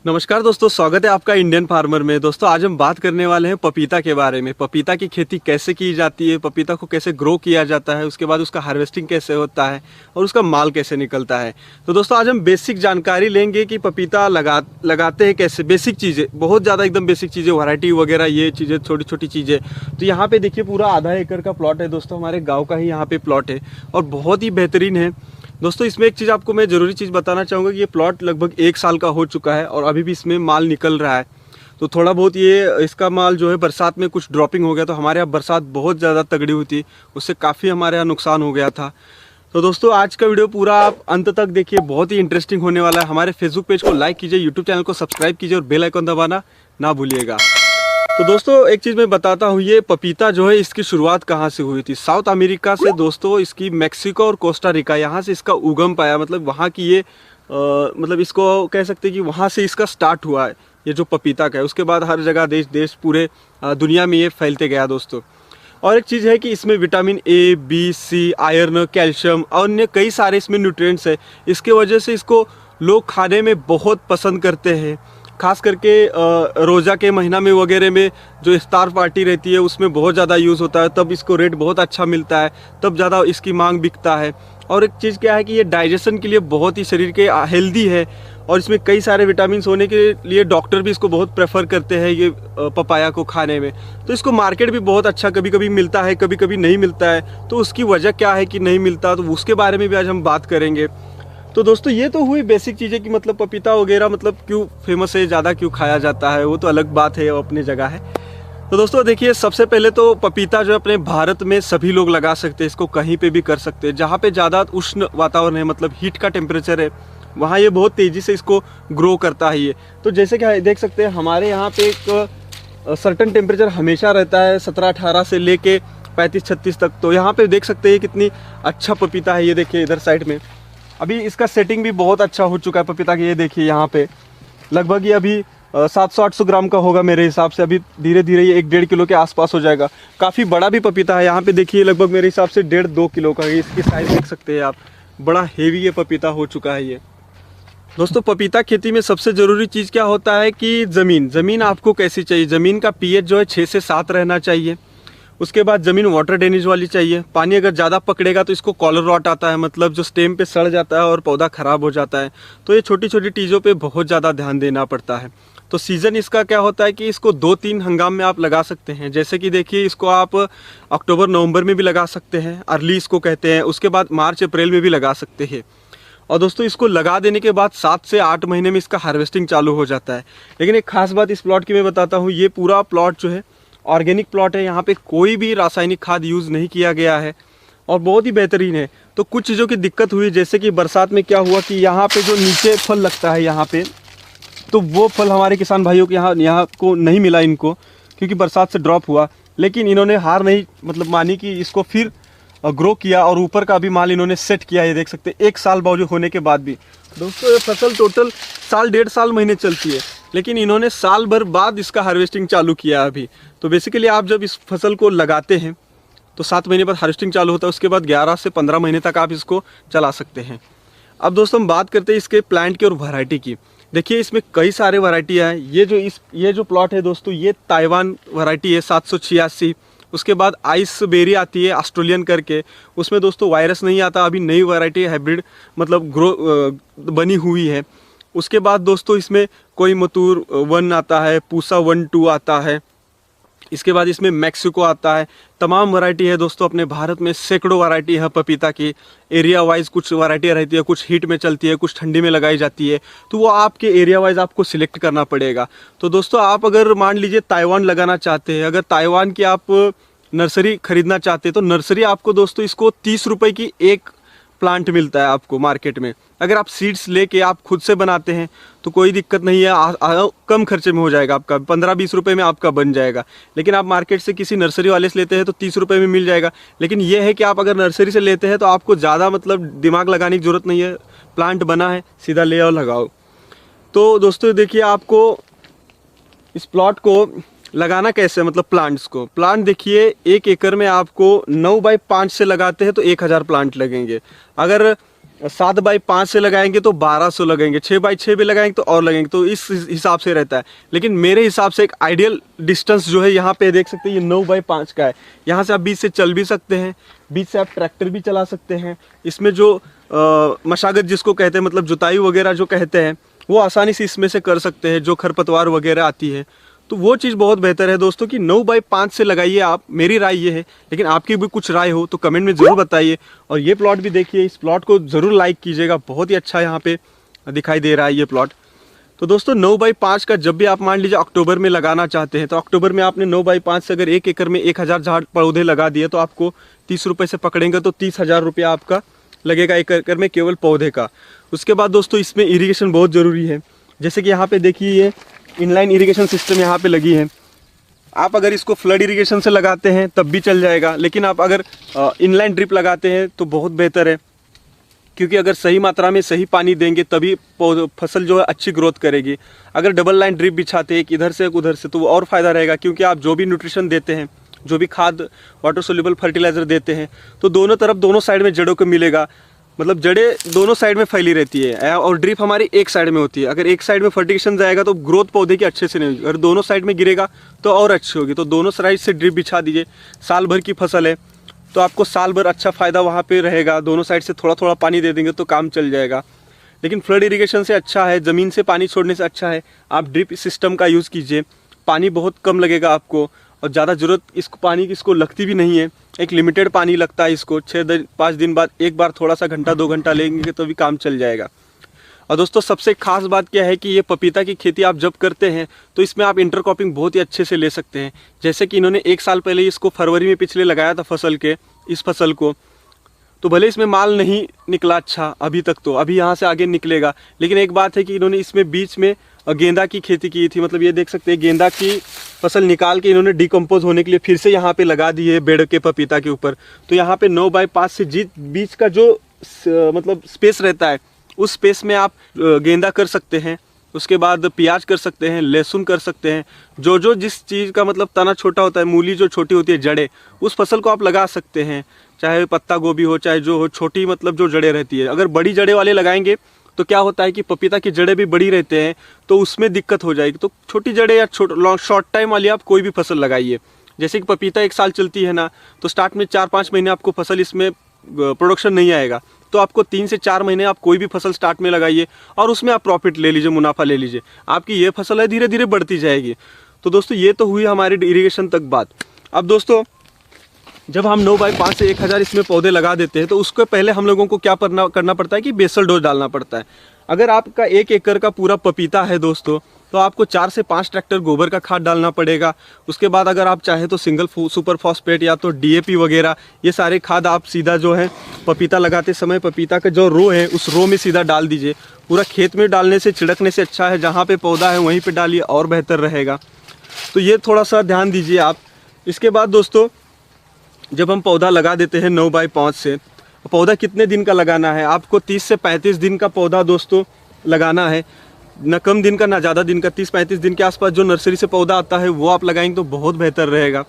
नमस्कार दोस्तों, स्वागत है आपका इंडियन फार्मर में। दोस्तों आज हम बात करने वाले हैं पपीता के बारे में। पपीता की खेती कैसे की जाती है, पपीता को कैसे ग्रो किया जाता है, उसके बाद उसका हार्वेस्टिंग कैसे होता है और उसका माल कैसे निकलता है। तो दोस्तों आज हम बेसिक जानकारी लेंगे कि पपीता लगाते हैं कैसे, बेसिक चीज़ें, बहुत ज़्यादा एकदम बेसिक चीज़ें, वैरायटी वगैरह, ये चीज़ें, छोटी छोटी चीज़ें। तो यहाँ पे देखिए पूरा आधा एकड़ का प्लॉट है दोस्तों, हमारे गाँव का ही यहाँ पे प्लॉट है और बहुत ही बेहतरीन है दोस्तों। इसमें एक चीज़ आपको मैं ज़रूरी चीज़ बताना चाहूँगा कि ये प्लॉट लगभग 1 साल का हो चुका है और अभी भी इसमें माल निकल रहा है। तो थोड़ा बहुत ये इसका माल जो है बरसात में कुछ ड्रॉपिंग हो गया, तो हमारे यहाँ बरसात बहुत ज़्यादा तगड़ी हुई थी, उससे काफ़ी हमारे यहाँ नुकसान हो गया था। तो दोस्तों आज का वीडियो पूरा आप अंत तक देखिए, बहुत ही इंटरेस्टिंग होने वाला है। हमारे फेसबुक पेज को लाइक कीजिए, यूट्यूब चैनल को सब्सक्राइब कीजिए और बेल आइकन दबाना ना भूलिएगा। तो दोस्तों एक चीज़ मैं बताता हूँ, ये पपीता जो है इसकी शुरुआत कहाँ से हुई थी। साउथ अमेरिका से दोस्तों, इसकी मैक्सिको और कोस्टा रिका, यहाँ से इसका उगम पाया। मतलब वहाँ की ये मतलब इसको कह सकते हैं कि वहाँ से इसका स्टार्ट हुआ है ये जो पपीता का है। उसके बाद हर जगह देश पूरे दुनिया में ये फैलते गया दोस्तों। और एक चीज़ है कि इसमें vitamin A, B, C, iron, calcium और अन्य कई सारे इसमें न्यूट्रिएंट्स है। इसके वजह से इसको लोग खाने में बहुत पसंद करते हैं। खास करके रोज़ा के महीना में वगैरह में जो इफ्तार पार्टी रहती है उसमें बहुत ज़्यादा यूज़ होता है, तब इसको रेट बहुत अच्छा मिलता है, तब ज़्यादा इसकी मांग बिकता है। और एक चीज़ क्या है कि ये डाइजेशन के लिए बहुत ही शरीर के हेल्दी है और इसमें कई सारे विटामिन होने के लिए डॉक्टर भी इसको बहुत प्रेफर करते हैं ये पपाया को खाने में। तो इसको मार्केट भी बहुत अच्छा कभी कभी मिलता है, कभी कभी नहीं मिलता है। तो उसकी वजह क्या है कि नहीं मिलता, तो उसके बारे में भी आज हम बात करेंगे। तो दोस्तों ये तो हुई बेसिक चीज़ें कि मतलब पपीता वगैरह मतलब क्यों फेमस है, ज़्यादा क्यों खाया जाता है, वो तो अलग बात है, वो अपनी जगह है। तो दोस्तों देखिए, सबसे पहले तो पपीता जो अपने भारत में सभी लोग लगा सकते हैं, इसको कहीं पे भी कर सकते हैं। जहाँ पे ज़्यादा उष्ण वातावरण है, मतलब हीट का टेम्परेचर है, वहाँ ये बहुत तेज़ी से इसको ग्रो करता है ये। तो जैसे कि देख सकते हैं हमारे यहाँ पे एक सर्टन टेम्परेचर हमेशा रहता है, 17-18 से लेके 35-36 तक। तो यहाँ पे देख सकते हैं कितनी अच्छा पपीता है। ये देखिए इधर साइड में अभी इसका सेटिंग भी बहुत अच्छा हो चुका है पपीता की। ये देखिए यहाँ पे लगभग ये अभी 700-800 ग्राम का होगा मेरे हिसाब से। अभी धीरे धीरे ये 1-1.5 किलो के आसपास हो जाएगा। काफ़ी बड़ा भी पपीता है। यहाँ पे देखिए लगभग मेरे हिसाब से 1.5-2 किलो का है। इसकी साइज़ देख सकते हैं आप, बड़ा हेवी ये पपीता हो चुका है ये। दोस्तों पपीता खेती में सबसे ज़रूरी चीज़ क्या होता है कि ज़मीन आपको कैसी चाहिए। ज़मीन का पीएच जो है 6 से 7 रहना चाहिए। उसके बाद ज़मीन वाटर ड्रेनेज वाली चाहिए। पानी अगर ज़्यादा पकड़ेगा तो इसको कॉलर रॉट आता है, मतलब जो स्टेम पे सड़ जाता है और पौधा ख़राब हो जाता है। तो ये छोटी छोटी चीज़ों पे बहुत ज़्यादा ध्यान देना पड़ता है। तो सीज़न इसका क्या होता है कि इसको 2-3 हंगाम में आप लगा सकते हैं। जैसे कि देखिए इसको आप अक्टूबर-नवंबर में भी लगा सकते हैं, अर्ली इसको कहते हैं। उसके बाद मार्च-अप्रैल में भी लगा सकते हैं। और दोस्तों इसको लगा देने के बाद 7 से 8 महीने में इसका हार्वेस्टिंग चालू हो जाता है। लेकिन एक खास बात इस प्लॉट की मैं बताता हूँ, ये पूरा प्लॉट जो है ऑर्गेनिक प्लॉट है। यहाँ पे कोई भी रासायनिक खाद यूज़ नहीं किया गया है और बहुत ही बेहतरीन है। तो कुछ चीज़ों की दिक्कत हुई, जैसे कि बरसात में क्या हुआ कि यहाँ पे जो नीचे फल लगता है यहाँ पे, तो वो फल हमारे किसान भाइयों के यहाँ को नहीं मिला इनको, क्योंकि बरसात से ड्रॉप हुआ। लेकिन इन्होंने हार नहीं मतलब मानी कि इसको फिर ग्रो किया और ऊपर का भी माल इन्होंने सेट किया। ये देख सकते हैं 1 साल बावजूद होने के बाद भी। दोस्तों ये फसल टोटल साल 1.5 साल महीने चलती है, लेकिन इन्होंने साल भर बाद इसका हार्वेस्टिंग चालू किया अभी। तो बेसिकली आप जब इस फसल को लगाते हैं तो 7 महीने बाद हार्वेस्टिंग चालू होता है। उसके बाद 11 से 15 महीने तक आप इसको चला सकते हैं। अब दोस्तों हम बात करते हैं इसके प्लांट की और वैरायटी की। देखिए इसमें कई सारे वैरायटियाँ हैं। ये जो प्लॉट है दोस्तों, ये ताइवान वैरायटी है 786। उसके बाद आइस बेरी आती है ऑस्ट्रेलियन करके, उसमें दोस्तों वायरस नहीं आता। अभी नई वैरायटी हाइब्रिड मतलब बनी हुई है। उसके बाद दोस्तों इसमें कोयम्बतूर 1 आता है, पूसा 1-2 आता है। इसके बाद इसमें मैक्सिको आता है। तमाम वैरायटी है दोस्तों। अपने भारत में सैकड़ों वैरायटी है पपीता की। एरिया वाइज कुछ वैरायटी रहती है, कुछ हीट में चलती है, कुछ ठंडी में लगाई जाती है। तो वो आपके एरिया वाइज आपको सिलेक्ट करना पड़ेगा। तो दोस्तों आप अगर मान लीजिए ताइवान लगाना चाहते हैं, अगर ताइवान की आप नर्सरी खरीदना चाहते हैं, तो नर्सरी आपको दोस्तों इसको 30 रुपये की एक प्लांट मिलता है आपको मार्केट में। अगर आप सीड्स लेके आप खुद से बनाते हैं तो कोई दिक्कत नहीं है, कम खर्चे में हो जाएगा आपका, 15-20 रुपये में आपका बन जाएगा। लेकिन आप मार्केट से किसी नर्सरी वाले से लेते हैं तो 30 रुपये में मिल जाएगा। लेकिन ये है कि आप अगर नर्सरी से लेते हैं तो आपको ज़्यादा मतलब दिमाग लगाने की ज़रूरत नहीं है। प्लांट बना है, सीधा ले आओ लगाओ। तो दोस्तों देखिए आपको इस प्लॉट को लगाना कैसे, मतलब प्लांट देखिए 1 एकड़ में आपको 9 बाई 5 से लगाते हैं तो 1000 प्लांट लगेंगे। अगर 7x5 से लगाएंगे तो 1200 लगेंगे, 6x6 भी लगाएंगे तो और लगेंगे, तो इस हिसाब से रहता है। लेकिन मेरे हिसाब से एक आइडियल डिस्टेंस जो है यहाँ पे देख सकते हैं, ये 9x5 का है। यहाँ से आप बीच से चल भी सकते हैं, बीच से आप ट्रैक्टर भी चला सकते हैं। इसमें जो मशागत जिसको कहते हैं, मतलब जुताई वगैरह जो कहते हैं, वो आसानी से इसमें से कर सकते हैं, जो खरपतवार वगैरह आती है। तो वो चीज़ बहुत बेहतर है दोस्तों कि 9x5 से लगाइए आप, मेरी राय ये है। लेकिन आपकी भी कुछ राय हो तो कमेंट में ज़रूर बताइए। और ये प्लॉट भी देखिए, इस प्लॉट को ज़रूर लाइक कीजिएगा, बहुत ही अच्छा यहाँ पे दिखाई दे रहा है ये प्लॉट। तो दोस्तों 9x5 का जब भी आप मान लीजिए अक्टूबर में लगाना चाहते हैं, तो अक्टूबर में आपने 9x5 से अगर 1 एकड़ में 1000 झाड़ पौधे लगा दिए तो आपको 30 रुपये से पकड़ेंगे तो 30,000 रुपया आपका लगेगा 1 एकड़ में केवल पौधे का। उसके बाद दोस्तों इसमें इरीगेशन बहुत ज़रूरी है। जैसे कि यहाँ पे देखिए, ये इनलाइन इरिगेशन सिस्टम यहाँ पे लगी है। आप अगर इसको फ्लड इरिगेशन से लगाते हैं तब भी चल जाएगा, लेकिन आप अगर इनलाइन ड्रिप लगाते हैं तो बहुत बेहतर है, क्योंकि अगर सही मात्रा में सही पानी देंगे तभी फसल जो है अच्छी ग्रोथ करेगी। अगर डबल लाइन ड्रिप बिछाते हैं एक इधर से एक उधर से तो वो और फ़ायदा रहेगा, क्योंकि आप जो भी न्यूट्रिशन देते हैं, जो भी खाद वाटर सोल्यूबल फर्टिलाइज़र देते हैं, तो दोनों तरफ दोनों साइड में जड़ों को मिलेगा। मतलब जड़ें दोनों साइड में फैली रहती है और ड्रिप हमारी एक साइड में होती है। अगर एक साइड में फर्टिगेशन जाएगा तो ग्रोथ पौधे की अच्छे से नहीं होगी, अगर दोनों साइड में गिरेगा तो और अच्छी होगी। तो दोनों साइड से ड्रिप बिछा दीजिए। साल भर की फसल है तो आपको साल भर अच्छा फ़ायदा वहाँ पे रहेगा। दोनों साइड से थोड़ा थोड़ा पानी दे देंगे तो काम चल जाएगा। लेकिन फ्लड इरीगेशन से अच्छा है, ज़मीन से पानी छोड़ने से अच्छा है आप ड्रिप सिस्टम का यूज़ कीजिए। पानी बहुत कम लगेगा आपको और ज़्यादा ज़रूरत इसको पानी की इसको लगती भी नहीं है। एक लिमिटेड पानी लगता है इसको, 5 दिन बाद एक बार थोड़ा सा घंटा 2 घंटा लेंगे तो भी काम चल जाएगा। और दोस्तों सबसे खास बात क्या है कि ये पपीता की खेती आप जब करते हैं तो इसमें आप इंटरक्रॉपिंग बहुत ही अच्छे से ले सकते हैं। जैसे कि इन्होंने 1 साल पहले इसको फरवरी में पिछले लगाया था इस फसल को, तो भले इसमें माल नहीं निकला अच्छा अभी तक, तो अभी यहाँ से आगे निकलेगा। लेकिन एक बात है कि इन्होंने इसमें बीच में गेंदा की खेती की थी। मतलब ये देख सकते हैं गेंदा की फसल निकाल के इन्होंने डिकम्पोज होने के लिए फिर से यहाँ पे लगा दी है बेड़ के पपीता के ऊपर। तो यहाँ पे 9x5 से बीच का जो मतलब स्पेस रहता है उस स्पेस में आप गेंदा कर सकते हैं। उसके बाद प्याज कर सकते हैं, लहसुन कर सकते हैं। जो जिस चीज़ का मतलब तना छोटा होता है, मूली जो छोटी होती है जड़ें, उस फसल को आप लगा सकते हैं। चाहे पत्ता गोभी हो, चाहे जो हो, छोटी मतलब जो जड़ें रहती है। अगर बड़ी जड़ें वाले लगाएंगे तो क्या होता है कि पपीता की जड़ें भी बड़ी रहते हैं तो उसमें दिक्कत हो जाएगी। तो छोटी जड़ें या शॉर्ट टाइम वाली आप कोई भी फसल लगाइए। जैसे कि पपीता 1 साल चलती है ना, तो स्टार्ट में 4-5 महीने आपको फसल इसमें प्रोडक्शन नहीं आएगा, तो आपको 3 से 4 महीने आप कोई भी फसल स्टार्ट में लगाइए और उसमें आप प्रॉफिट ले लीजिए, मुनाफा ले लीजिए। आपकी ये फसल है धीरे धीरे बढ़ती जाएगी। तो दोस्तों ये तो हुई हमारी इरिगेशन तक बात। अब दोस्तों जब हम 9x5 से 1000 इसमें पौधे लगा देते हैं तो उसके पहले हम लोगों को क्या करना पड़ता है कि बेसल डोज डालना पड़ता है। अगर आपका 1 एकड़ का पूरा पपीता है दोस्तों, तो आपको 4 से 5 ट्रैक्टर गोबर का खाद डालना पड़ेगा। उसके बाद अगर आप चाहे तो सिंगल सुपर फॉस्फेट या तो DAP वगैरह, ये सारे खाद आप सीधा जो है पपीता लगाते समय पपीता का जो रो है उस रो में सीधा डाल दीजिए। पूरा खेत में डालने से, छिड़कने से अच्छा है जहाँ पे पौधा है वहीं पे डालिए और बेहतर रहेगा। तो ये थोड़ा सा ध्यान दीजिए आप। इसके बाद दोस्तों जब हम पौधा लगा देते हैं 9x5 से, पौधा कितने दिन का लगाना है? आपको 30 से 35 दिन का पौधा दोस्तों लगाना है, ना कम दिन का ना ज़्यादा दिन का। 30-35 दिन के आसपास जो नर्सरी से पौधा आता है वो आप लगाएंगे तो बहुत बेहतर रहेगा।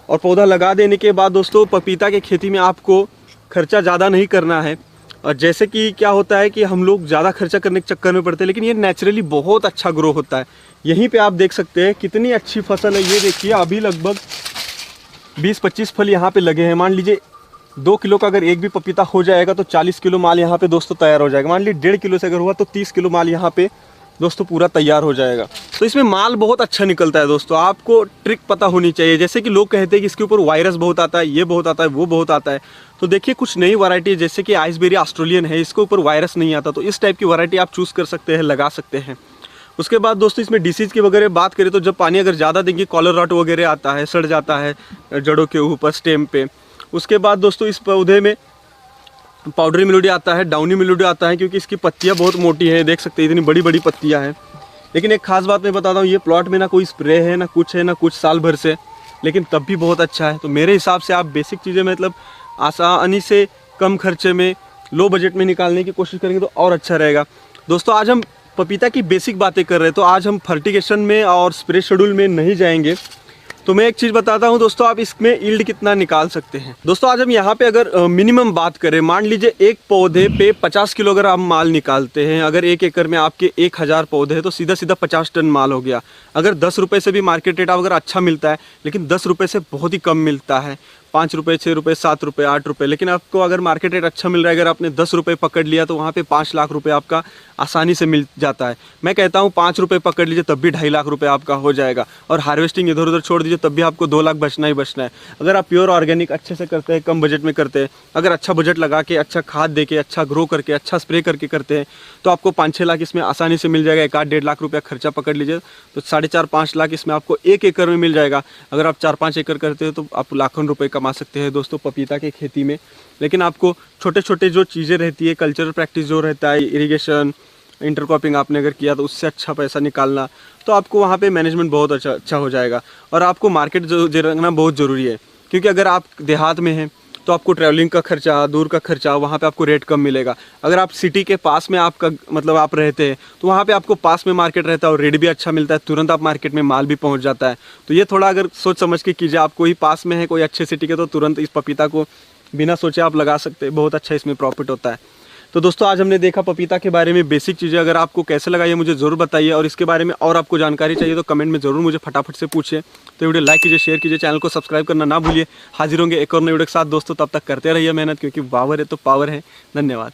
और पौधा लगा देने के बाद दोस्तों पपीता की खेती में आपको खर्चा ज़्यादा नहीं करना है। और जैसे कि क्या होता है कि हम लोग ज़्यादा खर्चा करने के चक्कर में पड़ते हैं, लेकिन ये नेचुरली बहुत अच्छा ग्रो होता है। यहीं पे आप देख सकते हैं कितनी अच्छी फसल है। ये देखिए अभी लगभग 20-25 फल यहाँ पे लगे हैं। मान लीजिए 2 किलो का अगर एक भी पपीता हो जाएगा तो 40 किलो माल यहाँ पे दोस्तों तैयार हो जाएगा। मान लीजिए 1.5 किलो से अगर हुआ तो 30 किलो माल यहाँ पे दोस्तों पूरा तैयार हो जाएगा। तो इसमें माल बहुत अच्छा निकलता है दोस्तों। आपको ट्रिक पता होनी चाहिए। जैसे कि लोग कहते हैं कि इसके ऊपर वायरस बहुत आता है, ये बहुत आता है, वो बहुत आता है। तो देखिए कुछ नई वैरायटी जैसे कि आइसबेरी ऑस्ट्रेलियन है, इसके ऊपर वायरस नहीं आता। तो इस टाइप की वैरायटी आप चूज़ कर सकते हैं, लगा सकते हैं। उसके बाद दोस्तों इसमें डिसीज़ की वगैरह बात करें तो जब पानी अगर ज़्यादा देंगे कॉलर रॉट वगैरह आता है, सड़ जाता है जड़ों के ऊपर, स्टेम पे। उसके बाद दोस्तों इस पौधे में पाउडरी मिल्ड्यू आता है, डाउनी मिल्ड्यू आता है, क्योंकि इसकी पत्तियां बहुत मोटी हैं। देख सकते हैं इतनी बड़ी बड़ी पत्तियां हैं। लेकिन एक खास बात मैं बताता हूँ, ये प्लॉट में ना कोई स्प्रे है, ना कुछ साल भर से, लेकिन तब भी बहुत अच्छा है। तो मेरे हिसाब से आप बेसिक चीज़ें मतलब आसानी से कम खर्चे में, लो बजट में निकालने की कोशिश करेंगे तो और अच्छा रहेगा। दोस्तों आज हम पपीता की बेसिक बातें कर रहे हैं, तो आज हम फर्टिगेशन में और स्प्रे शेड्यूल में नहीं जाएंगे। तो मैं एक चीज़ बताता हूँ दोस्तों, आप इसमें यील्ड कितना निकाल सकते हैं। दोस्तों आज हम यहाँ पे अगर मिनिमम बात करें, मान लीजिए एक पौधे पे 50 किलो अगर आप माल निकालते हैं, अगर 1 एकड़ में आपके 1000 पौधे हैं तो सीधा सीधा 50 टन माल हो गया। अगर 10 रुपये से भी मार्केट रेट अगर अच्छा मिलता है, लेकिन 10 रुपये से बहुत ही कम मिलता है, 5 रुपये, 6 रुपये, 7 रुपये, 8 रुपये, लेकिन आपको अगर मार्केट रेट अच्छा मिल रहा है, अगर आपने 10 रुपये पकड़ लिया तो वहाँ पे 5 लाख रुपए आपका आसानी से मिल जाता है। मैं कहता हूँ 5 रुपये पकड़ लीजिए तब भी 2.5 लाख रुपए आपका हो जाएगा, और हार्वेस्टिंग इधर उधर छोड़ दीजिए तब भी आपको 2 लाख बचना ही बचना है। अगर आप प्योर ऑर्गेनिक अच्छे से करते हैं, कम बजट में करते हैं, अगर अच्छा बजट लगा के, अच्छा खाद दे के, अच्छा ग्रो करके, अच्छा स्प्रे करके करते हैं तो आपको 5-6 लाख इसमें आसानी से मिल जाएगा। 1-1.5 लाख रुपया खर्चा पकड़ लीजिए तो 4.5-5 लाख इसमें आपको 1 एकड़ में मिल जाएगा। अगर आप 4-5 एकड़ करते हो तो आप लाखों रुपए कमा सकते हैं दोस्तों पपीता की खेती में। लेकिन आपको छोटे छोटे जो चीज़ें रहती है, कल्चरल प्रैक्टिस जो रहता है, इरिगेशन, इंटरक्रॉपिंग आपने अगर किया तो उससे अच्छा पैसा निकालना, तो आपको वहाँ पे मैनेजमेंट बहुत अच्छा हो जाएगा। और आपको मार्केट जो रखना बहुत ज़रूरी है, क्योंकि अगर आप देहात में हैं तो आपको ट्रैवलिंग का खर्चा, दूर का खर्चा, वहाँ पे आपको रेट कम मिलेगा। अगर आप सिटी के पास में आपका मतलब आप रहते हैं तो वहाँ पे आपको पास में मार्केट रहता है और रेट भी अच्छा मिलता है, तुरंत आप मार्केट में माल भी पहुँच जाता है। तो ये थोड़ा अगर सोच समझ के कीजिए, आप कोई पास में है, कोई अच्छे सिटी के, तो तुरंत इस पपीता को बिना सोचे आप लगा सकते हैं, बहुत अच्छा इसमें प्रॉफिट होता है। तो दोस्तों आज हमने देखा पपीता के बारे में बेसिक चीज़ें। अगर आपको कैसे लगा ये मुझे ज़रूर बताइए, और इसके बारे में और आपको जानकारी चाहिए तो कमेंट में ज़रूर मुझे फटाफट से पूछिए। तो वीडियो लाइक कीजिए, शेयर कीजिए, चैनल को सब्सक्राइब करना ना भूलिए। हाजिर होंगे एक और नई वीडियो के साथ दोस्तों, तब तक करते रहिए मेहनत, क्योंकि पावर है तो पावर है। धन्यवाद।